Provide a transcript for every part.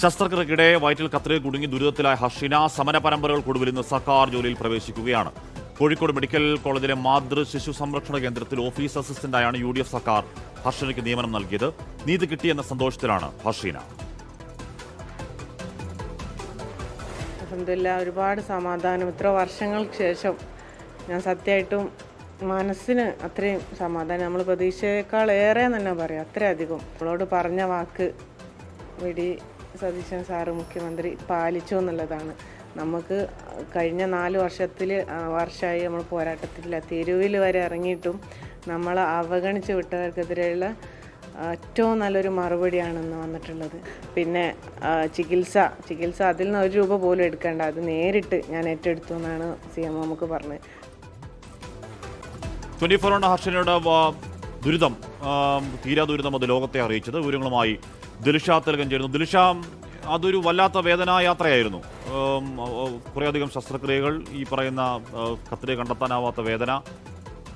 ശസ്ത്രക്രിയക്കിടെ വയറ്റിൽ കത്രിക കുടുങ്ങി ദുരിതത്തിലായ ഹർഷിന സമര പരമ്പരകൾക്കൊടുവിൽ ഇന്ന് സർക്കാർ ജോലിയിൽ പ്രവേശിക്കുകയാണ്. കോഴിക്കോട് മെഡിക്കൽ കോളേജിലെ മാതൃ ശിശു സംരക്ഷണ കേന്ദ്രത്തിൽ ഓഫീസ് അസിസ്റ്റന്റായാണ് UDF സർക്കാർ ഹർഷിനയ്ക്ക് നിയമനം നൽകിയത്. നീതി കിട്ടിയെന്ന സന്തോഷത്തിലാണ് ഹർഷിന. അൽഹംദുലില്ലാ, ഒരുപാട് സമാധാനം. ഇത്ര വർഷങ്ങൾക്ക് ശേഷം ഞാൻ സത്യമായിട്ടും മനസ്സിന് അത്രയും സമാധാനം, നമ്മൾ പ്രതീക്ഷയേക്കാൾ ഏറെ തന്നെ പറയാം, അത്രയധികം. നമ്മളോട് പറഞ്ഞ വാക്ക് സതീശൻ സാറ് മുഖ്യമന്ത്രി പാലിച്ചു എന്നുള്ളതാണ്. നമുക്ക് കഴിഞ്ഞ 4 വർഷമായി നമ്മൾ പോരാട്ടത്തില്ല, തെരുവിൽ വരെ ഇറങ്ങിയിട്ടും നമ്മൾ അവഗണിച്ച് വിട്ടവർക്കെതിരെയുള്ള ഏറ്റവും നല്ലൊരു മറുപടിയാണെന്ന് വന്നിട്ടുള്ളത്. പിന്നെ ചികിത്സ അതിൽ നിന്ന് 1 രൂപ പോലും എടുക്കേണ്ട, അത് നേരിട്ട് ഞാൻ ഏറ്റെടുത്തു എന്നാണ് CM നമുക്ക് പറഞ്ഞത്. 24 ഹർഷിനയുടെ ദുരിതം, തീരാ ദുരിതം അത് ലോകത്തെ അറിയിച്ചത്. വിവരങ്ങളുമായി ദിൽഷ തിലകൻ ചേരുന്നു. ദിൽഷ, അതൊരു വല്ലാത്ത വേദനായാത്രയായിരുന്നു. കുറേയധികം ശസ്ത്രക്രിയകൾ, ഈ പറയുന്ന കത്രിക കണ്ടെത്താനാവാത്ത വേദന.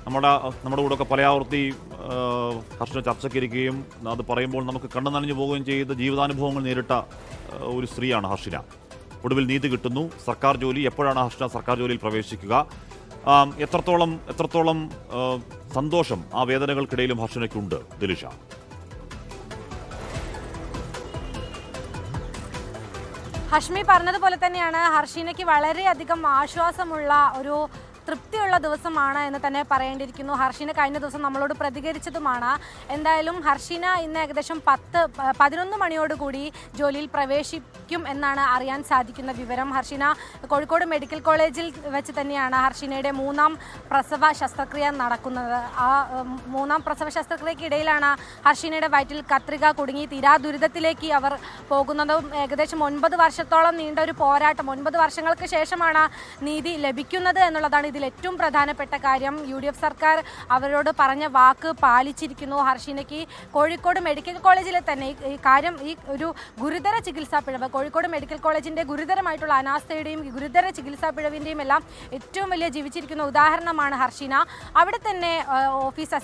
നമ്മുടെ കൂടെയൊക്കെ പലയാവർത്തി ഹർഷിന ചർച്ചയ്ക്കിരിക്കുകയും അത് പറയുമ്പോൾ നമുക്ക് കണ്ണു നനഞ്ഞു പോവുകയും ചെയ്ത ജീവിതാനുഭവങ്ങൾ നേരിട്ട ഒരു സ്ത്രീയാണ് ഹർഷിന. ഒടുവിൽ നീതി കിട്ടുന്നു, സർക്കാർ ജോലി. എപ്പോഴാണ് ഹർഷിന സർക്കാർ ജോലിയിൽ പ്രവേശിക്കുക? എത്രത്തോളം സന്തോഷം ആ വേദനകൾക്കിടയിലും ഹർഷിനയ്ക്കുണ്ട് ദിൽഷ? ഹഷ്മി പറഞ്ഞതുപോലെ തന്നെയാണ്, ഹർഷിനയ്ക്ക് വളരെയധികം ആശ്വാസമുള്ള ഒരു തൃപ്തിയുള്ള ദിവസമാണ് എന്ന് തന്നെ പറയേണ്ടിയിരിക്കുന്നു. ഹർഷിന കഴിഞ്ഞ ദിവസം നമ്മളോട് പ്രതികരിച്ചതുമാണ്. എന്തായാലും ഹർഷിന ഇന്ന് ഏകദേശം 11 മണിയോടുകൂടി ജോലിയിൽ പ്രവേശിക്കും എന്നാണ് അറിയാൻ സാധിക്കുന്ന വിവരം. ഹർഷിന കോഴിക്കോട് മെഡിക്കൽ കോളേജിൽ വെച്ച് തന്നെയാണ് ഹർഷിനയുടെ 3ാം പ്രസവ ശസ്ത്രക്രിയ നടക്കുന്നത്. ആ 3ാം പ്രസവ ശസ്ത്രക്രിയക്കിടയിലാണ് ഹർഷിനയുടെ വയറ്റിൽ കത്രിക കുടുങ്ങി തീരാ ദുരിതത്തിലേക്ക് അവർ പോകുന്നതും. ഏകദേശം 9 വർഷത്തോളം നീണ്ട ഒരു പോരാട്ടം, 9 വർഷങ്ങൾക്ക് ശേഷമാണ് നീതി ലഭിക്കുന്നത് എന്നുള്ളതാണ് ഇതിൽ ഏറ്റവും പ്രധാനപ്പെട്ട കാര്യം. UDF സർക്കാർ അവരോട് പറഞ്ഞ വാക്ക് പാലിച്ചിരിക്കുന്നു. ഹർഷിനയ്ക്ക് കോഴിക്കോട് മെഡിക്കൽ കോളേജിലെ തന്നെ ഈ ഒരു ഗുരുതര ചികിത്സാ പിഴവ്, കോഴിക്കോട് മെഡിക്കൽ കോളേജിൻ്റെ ഗുരുതരമായിട്ടുള്ള അനാസ്ഥയുടെയും ഗുരുതര ചികിത്സാ പിഴവിൻ്റെയും എല്ലാം ഏറ്റവും വലിയ ജീവിച്ചിരിക്കുന്ന ഉദാഹരണമാണ് ഹർഷിന. അവിടെ തന്നെ ഓഫീസ്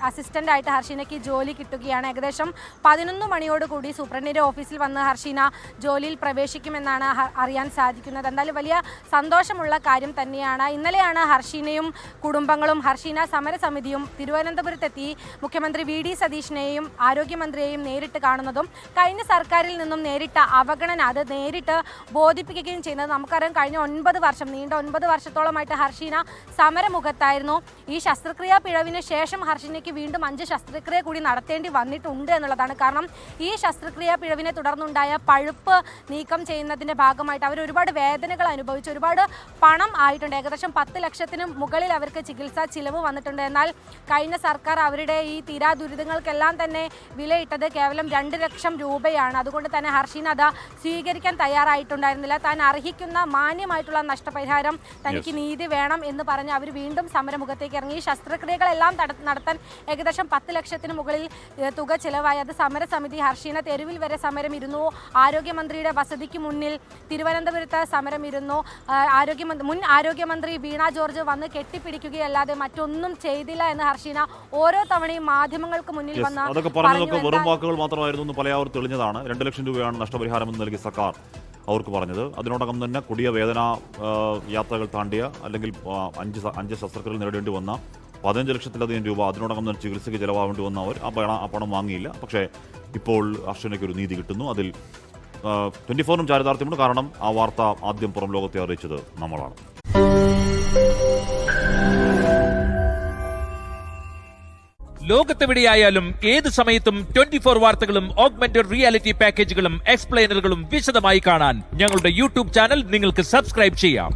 അസിസ്റ്റൻ്റായിട്ട് ഹർഷിനയ്ക്ക് ജോലി കിട്ടുകയാണ്. ഏകദേശം 11 മണിയോടുകൂടി സൂപ്രണ്ടിൻ്റെ ഓഫീസിൽ വന്ന് ഹർഷിന ജോലിയിൽ പ്രവേശിക്കുമെന്നാണ് അറിയാൻ സാധിക്കുന്നത്. എന്തായാലും വലിയ സന്തോഷമുള്ള കാര്യം തന്നെയാണ്. ഇന്നലെയാണ് ഹർഷിനയും കുടുംബങ്ങളും ഹർഷിന സമരസമിതിയും തിരുവനന്തപുരത്തെത്തി മുഖ്യമന്ത്രി VD സതീഷിനെയും ആരോഗ്യമന്ത്രിയെയും നേരിട്ട് കാണുന്നതും കഴിഞ്ഞ സർക്കാരിൽ നിന്നും നേരിട്ട അവഗണന അത് നേരിട്ട് ബോധിപ്പിക്കുകയും ചെയ്യുന്നത്. നമുക്കറിയാം, കഴിഞ്ഞ 9 വർഷം, നീണ്ട 9 വർഷത്തോളമായിട്ട് ഹർഷിന സമരമുഖത്തായിരുന്നു. ഈ ശസ്ത്രക്രിയാ പിഴവിന് ശേഷം ഹർഷിനയ്ക്ക് വീണ്ടും 5 ശസ്ത്രക്രിയ കൂടി നടത്തേണ്ടി വന്നിട്ടുണ്ട് എന്നുള്ളതാണ്. കാരണം ഈ ശസ്ത്രക്രിയാ പിഴവിനെ തുടർന്നുണ്ടായ പഴുപ്പ് നീക്കം ചെയ്യുന്നതിൻ്റെ ഭാഗമായിട്ട് അവർ ഒരുപാട് വേദനകൾ അനുഭവിച്ചു, ഒരുപാട് പണം ആയിട്ടുണ്ട്. ഏകദേശം 10 ലക്ഷത്തിന് മുകളിൽ അവർക്ക് ചികിത്സാ ചിലവ് വന്നിട്ടുണ്ട്. എന്നാൽ കഴിഞ്ഞ സർക്കാർ അവരുടെ ഈ തീരാ ദുരിതങ്ങൾക്കെല്ലാം തന്നെ വിലയിട്ടത് കേവലം 2 ലക്ഷം രൂപയാണ്. അതുകൊണ്ട് തന്നെ ഹർഷിന അത് സ്വീകരിക്കാൻ തയ്യാറായിട്ടുണ്ടായിരുന്നില്ല. താൻ അർഹിക്കുന്ന മാന്യമായിട്ടുള്ള നഷ്ടപരിഹാരം, തനിക്ക് നീതി വേണം എന്ന് പറഞ്ഞ് അവർ വീണ്ടും സമരമുഖത്തേക്ക് ഇറങ്ങി. ശസ്ത്രക്രിയകളെല്ലാം നടത്താൻ ഏകദേശം 10 ലക്ഷത്തിന് മുകളിൽ തുക ചിലവായി. അത് സമരസമിതി, ഹർഷിന തെരുവിൽ വരെ സമരം ഇരുന്നു. ആരോഗ്യമന്ത്രിയുടെ വസതിക്ക് മുന്നിൽ തിരുവനന്തപുരത്ത് സമരം ഇരുന്നു. മുൻ ആരോഗ്യമന്ത്രി വീണ ജോർജ് വന്ന് കെട്ടിപ്പിടിക്കുകയല്ലാതെ മറ്റൊന്നും ചെയ്തില്ല എന്ന് ഹർഷിന ഓരോ തവണയും മാധ്യമങ്ങൾക്ക് മുന്നിൽ വന്ന് അതൊക്കെ പറഞ്ഞതൊക്കെ വെറും വാക്കുകൾ മാത്രമായിരുന്നു. പലയാവർ തെളിഞ്ഞതാണ്. 2 ലക്ഷം രൂപയാണ് നഷ്ടപരിഹാരം എന്ന് നൽകി സർക്കാർ അവർക്ക് പറഞ്ഞത്. അതിനോടകം തന്നെ കൊടിയ വേദന യാത്രകൾ താണ്ടിയ, അല്ലെങ്കിൽ 5 ശസ്ത്രക്രിയകൾ നേരിടേണ്ടി വന്ന 15 ലക്ഷത്തിലധികം രൂപ അതിനോടകം തന്നെ ചികിത്സയ്ക്ക് ചിലവാവേണ്ടി വന്ന അവർ ആ പണം വാങ്ങിയില്ല. പക്ഷേ ഇപ്പോൾ ഹർഷിനയ്ക്ക് ഒരു നീതി കിട്ടുന്നു. അതിൽ 24-നും ചാരിതാർത്ഥ്യമുണ്ട്. കാരണം ആ വാർത്ത ആദ്യം പുറം ലോകത്തെ അറിയിച്ചത് നമ്മളാണ്. ലോകത്തെവിടെയായാലും ഏത് സമയത്തും 24 വാർത്തകളും ഓഗ്മെന്റഡ് റിയാലിറ്റി പാക്കേജുകളും എക്സ്പ്ലെയിനറുകളും വിശദമായി കാണാൻ ഞങ്ങളുടെ YouTube ചാനൽ നിങ്ങൾക്ക് സബ്സ്ക്രൈബ് ചെയ്യാം.